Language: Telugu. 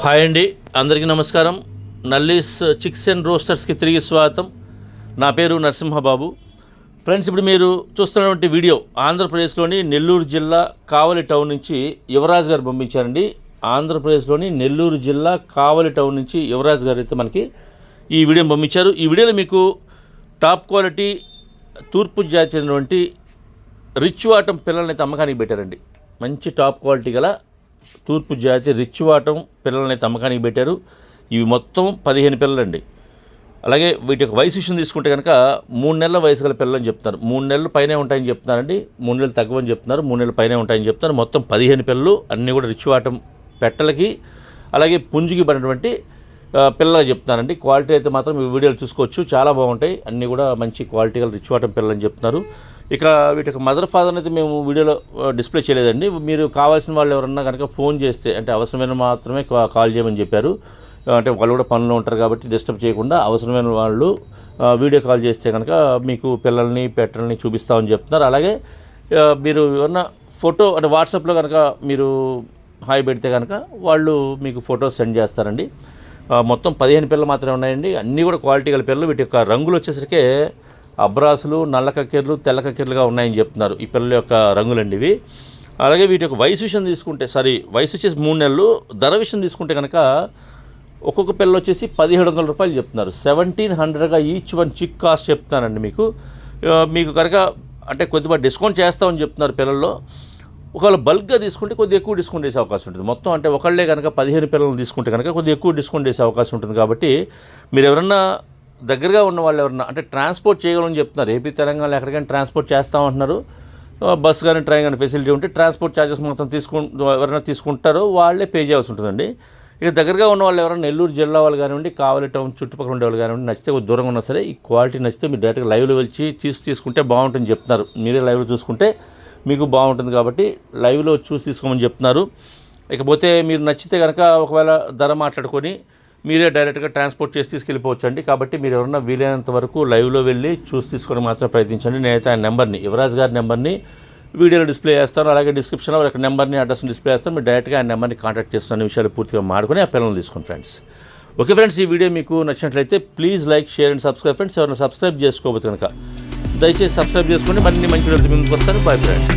హాయ్ అండి, అందరికీ నమస్కారం. నల్లీస్ చిక్స్ అండ్ రోస్టర్స్కి తిరిగి స్వాగతం. నా పేరు నరసింహబాబు. ఫ్రెండ్స్, ఇప్పుడు మీరు చూస్తున్నటువంటి వీడియో ఆంధ్రప్రదేశ్లోని నెల్లూరు జిల్లా కావలి టౌన్ నుంచి యువరాజ్ గారు పంపించారండి. ఆంధ్రప్రదేశ్లోని నెల్లూరు జిల్లా కావలి టౌన్ నుంచి యువరాజ్ గారు అయితే మనకి ఈ వీడియో పంపించారు. ఈ వీడియోలో మీకు టాప్ క్వాలిటీ తూర్పు జాతి చెందినటువంటి రిచ్ వాటం పిల్లల్ని అయితే అమ్మకానికి పెట్టారండి. మంచి టాప్ క్వాలిటీ గల తూర్పు జాతి రిచ్ వాటం పిల్లల్ని అయితే అమ్మకానికి పెట్టారు. ఇవి మొత్తం 15 పిల్లలండి. అలాగే వీటి యొక్క వయసు విషయం తీసుకుంటే కనుక 3 నెలల వయసు గల పిల్లలని చెప్తున్నారు. 3 నెలలు పైనే ఉంటాయని చెప్తున్నారండి. 3 నెలలు తగ్గవని చెప్తున్నారు. 3 నెలలు పైనే ఉంటాయని చెప్తున్నారు. మొత్తం 15 పిల్లలు అన్నీ కూడా రిచ్ వాటం పెట్టలకి అలాగే పుంజుకి పడినటువంటి పిల్లలు చెప్తున్నారండి. క్వాలిటీ అయితే మాత్రం ఈ వీడియోలు చూసుకోవచ్చు, చాలా బాగుంటాయి. అన్నీ కూడా మంచి క్వాలిటీ గల రిచ్ వాటం పిల్లలని చెప్తున్నారు. ఇక వీటి యొక్క మదర్ ఫాదర్ని అయితే మేము వీడియోలో డిస్ప్లే చేయలేదండి. మీరు కావాల్సిన వాళ్ళు ఎవరన్నా కనుక ఫోన్ చేస్తే, అంటే అవసరమైన మాత్రమే కాల్ చేయమని చెప్పారు. అంటే వాళ్ళు కూడా పనులు ఉంటారు కాబట్టి డిస్టర్బ్ చేయకుండా అవసరమైన వాళ్ళు వీడియో కాల్ చేస్తే కనుక మీకు పిల్లల్ని పెట్టల్ని చూపిస్తామని చెప్తున్నారు. అలాగే మీరు ఏమన్నా ఫోటో అంటే వాట్సాప్లో కనుక మీరు హాయ్ పెడితే కనుక వాళ్ళు మీకు ఫోటో సెండ్ చేస్తారండి. మొత్తం 15 పిల్లలు మాత్రమే ఉన్నాయండి. అన్నీ కూడా క్వాలిటీ గల పిల్లలు. వీటి యొక్క రంగులు వచ్చేసరికి అబ్రాసులు, నల్ల కక్కెర్లు, తెల్ల కక్కెర్లుగా ఉన్నాయని చెప్తున్నారు ఈ పిల్లల యొక్క రంగులండి ఇవి. అలాగే వీటి యొక్క వయసు విషయం తీసుకుంటే, వయసు వచ్చేసి 3 నెలలు. ధర విషయం తీసుకుంటే కనుక ఒక్కొక్క పిల్ల వచ్చేసి 1700 రూపాయలు చెప్తున్నారు. 1700గా ఈచ్ వన్ చిక్ కాస్ట్ చెప్తున్నానండి మీకు కనుక అంటే కొద్దిగా డిస్కౌంట్ చేస్తామని చెప్తున్నారు పిల్లల్లో. ఒకవేళ బల్క్గా తీసుకుంటే కొద్దిగా ఎక్కువ డిస్కౌంట్ చేసే అవకాశం ఉంటుంది. మొత్తం అంటే ఒకళ్ళే కనుక 15 పిల్లలు తీసుకుంటే కనుక కొద్దిగా ఎక్కువ డిస్కౌంట్ చేసే అవకాశం ఉంటుంది. కాబట్టి మీరు ఎవరన్నా దగ్గరగా ఉన్న వాళ్ళు ఎవరన్నా అంటే ట్రాన్స్పోర్ట్ చేయగలని చెప్తున్నారు. ఏపీ తెలంగాణలో ఎక్కడికైనా ట్రాన్స్పోర్ట్ చేస్తామంటున్నారు. బస్ కానీ ట్రైన్ కానీ ఫెసిలిటీ ఉంటే ట్రాన్స్పోర్ట్ ఛార్జెస్ మొత్తం ఎవరైనా తీసుకుంటారో వాళ్ళే పే చేయాల్సి ఉంటుందండి. ఇక దగ్గరగా ఉన్న వాళ్ళు ఎవరైనా నెల్లూరు జిల్లా వాళ్ళు కానివ్వండి, కావలి టౌన్ చుట్టుపక్కల ఉండే వాళ్ళు కానివ్వండి, నచ్చితే కొద్ది దూరంగా ఉన్నా సరే ఈ క్వాలిటీ నచ్చితే మీరు డైరెక్ట్గా లైవ్లో వచ్చి తీసుకుంటే బాగుంటుందని చెప్తున్నారు. మీరే లైవ్లో చూసుకుంటే మీకు బాగుంటుంది కాబట్టి లైవ్లో చూసి తీసుకోమని చెప్తున్నారు. ఇకపోతే మీరు నచ్చితే కనుక ఒకవేళ ధర మాట్లాడుకొని మీరే డైరెక్ట్గా ట్రాన్స్పోర్ట్ చేసి తీసుకెళ్ళిపోవచ్చు అండి. కాబట్టి మీరు ఎవరన్నా వీలైనంత వరకు లైవ్లో వెళ్ళి చూసి తీసుకొని మాత్రం ప్రయత్నించండి. నేనైతే ఆయన నెంబర్ని, యువరాజ్ గారి నెంబర్ని వీడియోలో డిస్ప్లే చేస్తాను. అలాగే డిస్క్రిప్షన్లో ఒక నెంబర్ని, అడ్రస్ని డిస్ప్లే చేస్తాను. మీరు డైరెక్ట్గా ఆయన నెంబర్ని కాంటాక్ట్ చేస్తున్న విషయాలు పూర్తిగా మాడుకొని ఆ పిల్లల్ని తీసుకోండి ఫ్రెండ్స్. ఓకే ఫ్రెండ్స్, ఈ వీడియో మీకు నచ్చినట్లయితే please like, share and subscribe friends. ఎవరైనా సబ్స్క్రైబ్ చేసుకోకపోతే కనుక దయచేసి సబ్స్క్రైబ్ చేసుకోండి. మరిన్ని మంచి వీడియోలు ముందుకు వస్తారు. Bye friends.